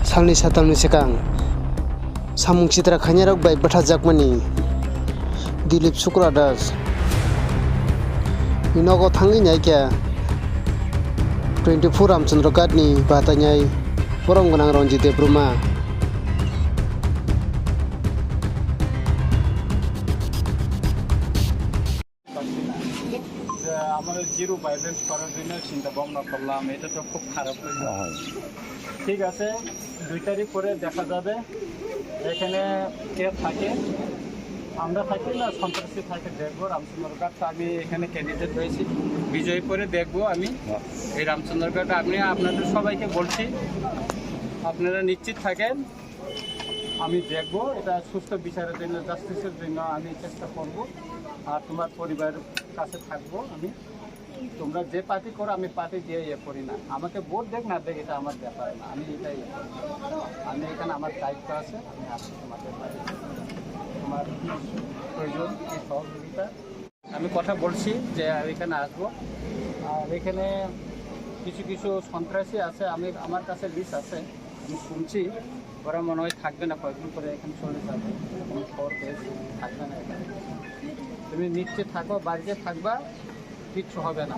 salni satamni sekang samung citra khanyarok bai bathakjakmani Dilip Sukra Das inogo thangi naikya 24 Ramchandra Ghat ni batanyai borong gonang Ranjit Debruma আমরা zero violence করার জন্য চিন্তা ভাবনা করলাম, এটা তো খুব খারাপ হয়ে যায়। ঠিক আছে, 2 তারিখ পরে দেখা যাবে এখানে কে থাকে, আমরা থাকি না সন্ত্রাসী থাকে দেখবো। রামচন্দ্রঘাট আমি এখানে ক্যান্ডিডেট হয়েছি, বিজয়ী করে দেখবো আমি এই রামচন্দ্রঘাট। আমি আপনাদের সবাইকে বলছি আপনারা নিশ্চিত থাকেন, আমি দেখবো এটা সুস্থ বিচারের জন্য, জাস্টিসের জন্য আমি চেষ্টা করব। আর তোমার পরিবারের কাছে থাকবো আমি। তোমরা যে পার্টি করো আমি পার্টি দিয়ে করি না, আমাকে ভোট দেখ না দেখ এটা আমার ব্যাপার না, আমি এটাই আমি এখানে আমার দায়িত্ব আছে। আমি আসছি তোমাদের বাড়ি, তোমার প্রয়োজন এই সহযোগিতা আমি কথা বলছি যে এখানে আসবো। আর এখানে কিছু কিছু সন্ত্রাসী আছে, আমার কাছে লিস্ট আছে, আমি শুনছি ওরা মনে হয় থাকবে না, কয়েকদিন করে এখানে চলে যাবে, আমি খবর পেয়েছি থাকবে না এখানে। তুমি নিশ্চিত থাকো, বাড়িতে থাকবা, কিচ্ছু হবে না।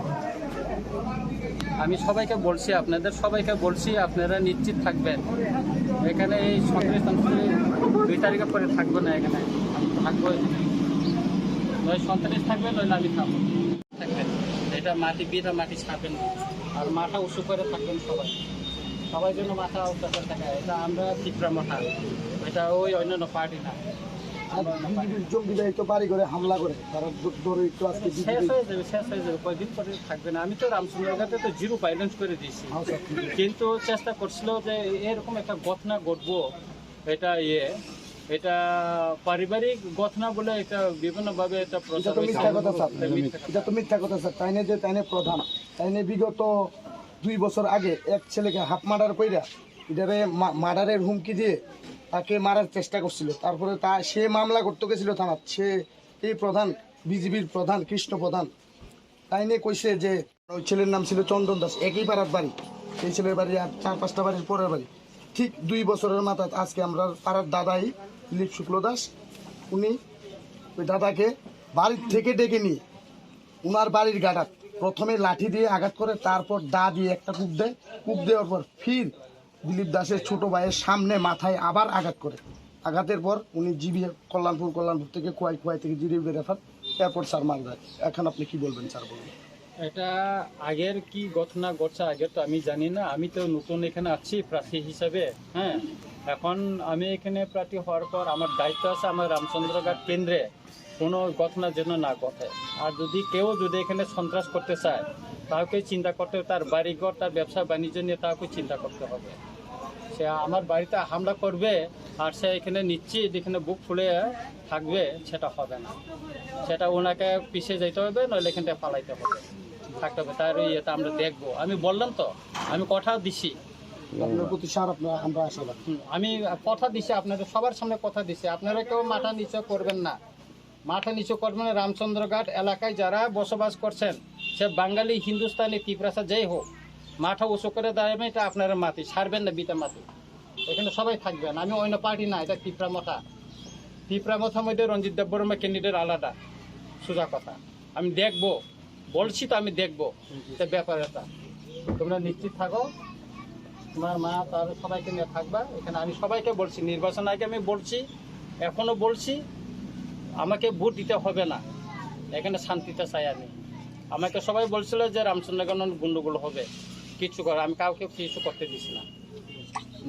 আমি সবাইকে বলছি, আপনাদের সবাইকে বলছি আপনারা নিশ্চিত থাকবেন। এখানে এই সন্ত্রাস 2 তারিখের পরে থাকবো না, এখানে থাকবো, নয় সন্ত্রাস থাকবে নইলে আমি থাকবো থাকবেন। এটা মাটি বিটা মাটি ছাড়বেন আর মাথা উঁচু করে থাকবেন সবাই, সবাই জন্য মাথা উঁচু করে থাকে। এটা আমরা ত্রিপুরা মাথা, এটা ওই অন্যান্য পার্টি না। হামলা করে শেষ হয়ে যাবে কয়েকদিন পরে থাকবে না। আমি তো রামচন্দ্রঘাটে তো জিরো ভায়োলেন্স করে দিয়েছি, কিন্তু চেষ্টা করছিল যে এরকম একটা ঘটনা ঘটবো, এটা পারিবারিক ঘটনা বলে এটা বিভিন্নভাবে এটা প্রচার হয়েছে। এটা তো মিথ্যা কথা স্যার। তাইনে প্রধান তাইনে বিগত 2 বছর আগে এক ছেলেকে হাফ মার্ডার কইরা এটারে মার্ডারের হুমকি দিয়ে তাকে মারার চেষ্টা করছিল। তারপরে সে মামলা করতে গেছিল থানা, সে এই প্রধান বিজেপির প্রধান কৃষ্ণ প্রধান তাই নিয়ে কইছে যে ওই ছেলের নাম ছিল চন্দন দাস, একই পাড়ার বাড়ি, সেই ছেলের বাড়ি আর 4-5টা বাড়ির পরের বাড়ি। ঠিক 2 বছরের মাথায় আজকে আমরা পাড়ার দাদাই দিলীপ শুক্ল দাস, উনি ওই দাদাকে বাড়ির থেকে ডেকে নিয়ে উনার বাড়ির গাড়াত প্রথমে লাঠি দিয়ে আঘাত করে, তারপর দা দিয়ে একটা কূপ দেয়, কূপ দেওয়ার পর ফির দিলীপ দাসের ছোট ভাইয়ের সামনে মাথায় আবার আঘাত করে। আঘাতের পর উনি জিবি কল্যাণপুর থেকে কুয়াই থেকে জিবি রেফার, এরপর স্যার মারা যায়। এখন আপনি কি বলবেন স্যার? বলবেন এটা আগের কি ঘটনা ঘটছে আগের তো আমি জানি না, আমি তো নতুন এখানে আছি প্রার্থী হিসাবে। হ্যাঁ, এখন আমি এখানে প্রার্থী হওয়ার পর আমার দায়িত্ব আছে আমার রামচন্দ্রঘাট কেন্দ্রে কোনো ঘটনা যেন না ঘটে। আর কেউ যদি এখানে সন্ত্রাস করতে চায় তাকে চিন্তা করতে হবে, তার বাড়িঘর তার ব্যবসা বাণিজ্য নিয়ে তাকে চিন্তা করতে হবে। সে আমার বাড়িতে হামলা করবে আর সে এখানে নিশ্চিত এখানে বুক ফুলে থাকবে, সেটা হবে না। সেটা ওনাকে পিছিয়ে যেতে হবে, নইলে এখান থেকে পালাইতে হবে, থাকতে হবে। তার ইয়েটা আমরা দেখবো। আমি বললাম তো, আমি কথা দিছি আপনার প্রতি স্যার আমরা আশাবাদী। আমি কথা দিছি আপনাদের সবার সামনে কথা দিছি, আপনারা কেউ মাথা নিচু করবেন না, মাথা নিচু করবেন না। রামচন্দ্রঘাট এলাকায় যারা বসবাস করছেন, সে বাঙালি, হিন্দুস্তানি, ত্রিপুরাসা যেই হোক, মাথা উঁচু করে দাঁড়াবেন। এটা আপনারা মাটি ছাড়বেন না, বিটা মাটি, এখানে সবাই থাকবেন। আমি অন্য পার্টি না, এটা ত্রিপুরা মাথার মধ্যে রঞ্জিত দেববর্মা ক্যান্ডিডেট আলাদা, সোজা কথা। আমি দেখবো, বলছি তো আমি দেখবো ব্যাপার। এটা তোমরা নিশ্চিত থাকো, তোমার মা তার সবাইকে নিয়ে থাকবা এখানে। আমি সবাইকে বলছি, নির্বাচন আগে আমি বলছি, এখনো বলছি, আমাকে ভোট দিতে হবে না, এখানে শান্তিতে চাই আমি। আমাকে সবাই বলছিল যে রামচন্দ্রঘাট গন্ডগোল হবে, কিছু করে আমি কাউকে কিছু করতে দিছি না,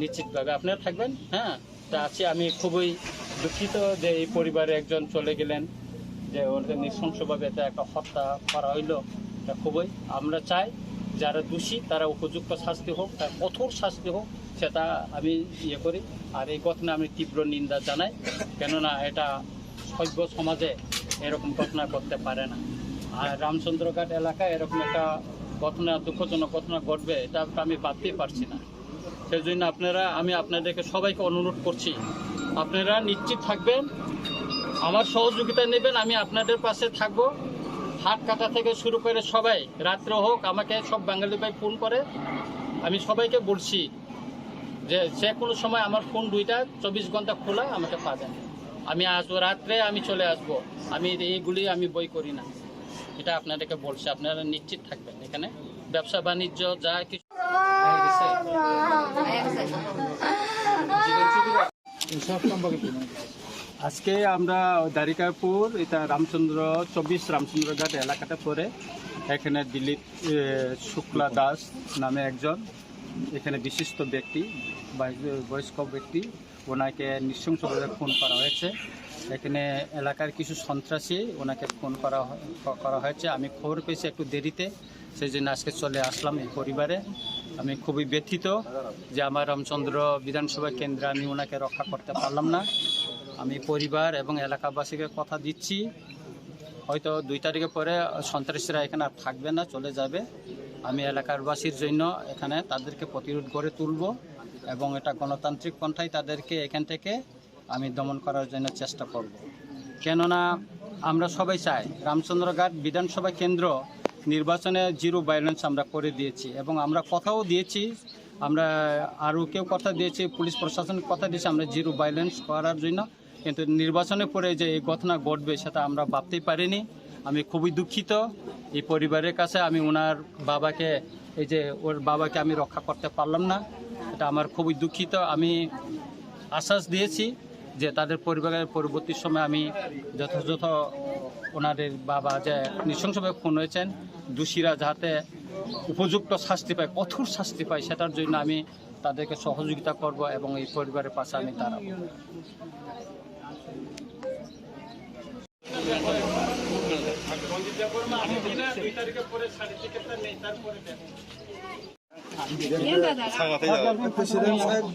নিশ্চিতভাবে আপনারা থাকবেন। হ্যাঁ, তা আছি। আমি খুবই দুঃখিত যে এই পরিবারে একজন চলে গেলেন, যে ওদের নৃশংসভাবে এটা একটা হত্যা করা হইল। এটা খুবই আমরা চাই যারা দোষী তারা উপযুক্ত শাস্তি হোক, তার কঠোর শাস্তি হোক, সেটা আমি করি। আর এই ঘটনা আমি তীব্র নিন্দা জানাই, কেননা এটা সভ্য সমাজে এরকম ঘটনা করতে পারে না। আর রামচন্দ্রঘাট এলাকায় এরকম একটা ঘটনা, দুঃখজনক ঘটনা ঘটবে, এটা আমি ভাবতেই পারছি না। সেই জন্য আমি আপনাদেরকে সবাইকে অনুরোধ করছি, আপনারা নিশ্চিত থাকবেন, আমার সহযোগিতা নেবেন, আমি আপনাদের পাশে থাকবো। হাত কাটা থেকে শুরু করে সবাই, রাত্রে হোক আমাকে সব বাঙালি ভাই ফোন করে, আমি সবাইকে বলছি যে কোনো সময় আমার ফোন 2টা 24 ঘন্টা খোলা, আমাকে পাবেন। আমি আসবো রাত্রে, আমি চলে আসবো, আমি এইগুলি আমি বই করি না, এটা আপনাদেরকে বলছি, আপনারা নিশ্চিত থাকবেন। এখানে ব্যবসা বাণিজ্য যা কিছু আজকে আমরা দ্বারিকাপুর, এটা রামচন্দ্র 24 রামচন্দ্রঘাট এলাকাতে পড়ে। এখানে দিলীপ শুক্লা দাস নামে একজন এখানে বিশিষ্ট ব্যক্তি, বয়স্ক ব্যক্তি, ওনাকে নৃশংসভাবে খুন করা হয়েছে। এখানে এলাকার কিছু সন্ত্রাসী ওনাকে খুন করা হয়েছে। আমি খবর পেয়েছি একটু দেরিতে, সেই জন্য আজকে চলে আসলাম এই পরিবারে। আমি খুবই ব্যথিত যে আমার রামচন্দ্র বিধানসভা কেন্দ্রে আমি ওনাকে রক্ষা করতে পারলাম না। আমি পরিবার এবং এলাকাবাসীকে কথা দিচ্ছি, হয়তো 2 তারিখের পরে সন্ত্রাসীরা এখানে আর থাকবে না, চলে যাবে। আমি এলাকারবাসীর জন্য এখানে তাদেরকে প্রতিরোধ গড়ে তুলব এবং এটা গণতান্ত্রিক পন্থায় তাদেরকে এখান থেকে আমি দমন করার জন্য চেষ্টা করব। কেননা আমরা সবাই চাই রামচন্দ্রঘাট বিধানসভা কেন্দ্র নির্বাচনে 0 ভায়োলেন্স আমরা করে দিয়েছি এবং আমরা কথাও দিয়েছি, আমরা আরও কেউ কথা দিয়েছি, পুলিশ প্রশাসনের কথা দিয়েছি আমরা 0 ভায়োলেন্স করার জন্য। কিন্তু নির্বাচনের পরে যে এই ঘটনা ঘটবে সেটা আমরা ভাবতেই পারিনি। আমি খুবই দুঃখিত এই পরিবারের কাছে। আমি ওনার বাবাকে, এই যে ওর বাবাকে আমি রক্ষা করতে পারলাম না, এটা আমার খুবই দুঃখিত। আমি আশ্বাস দিয়েছি যে তাদের পরিবারের পরবর্তী সময় আমি যথাযথ ওনাদের বাবা যে নৃশংসভাবে খুন হয়েছেন, দোষীরা যাতে উপযুক্ত শাস্তি পায়, কঠোর শাস্তি পায়, সেটার জন্য আমি তাদেরকে সহযোগিতা করব এবং এই পরিবারের পাশে আমি দাঁড়াবো। প্রেসিডেন্ট সাহেব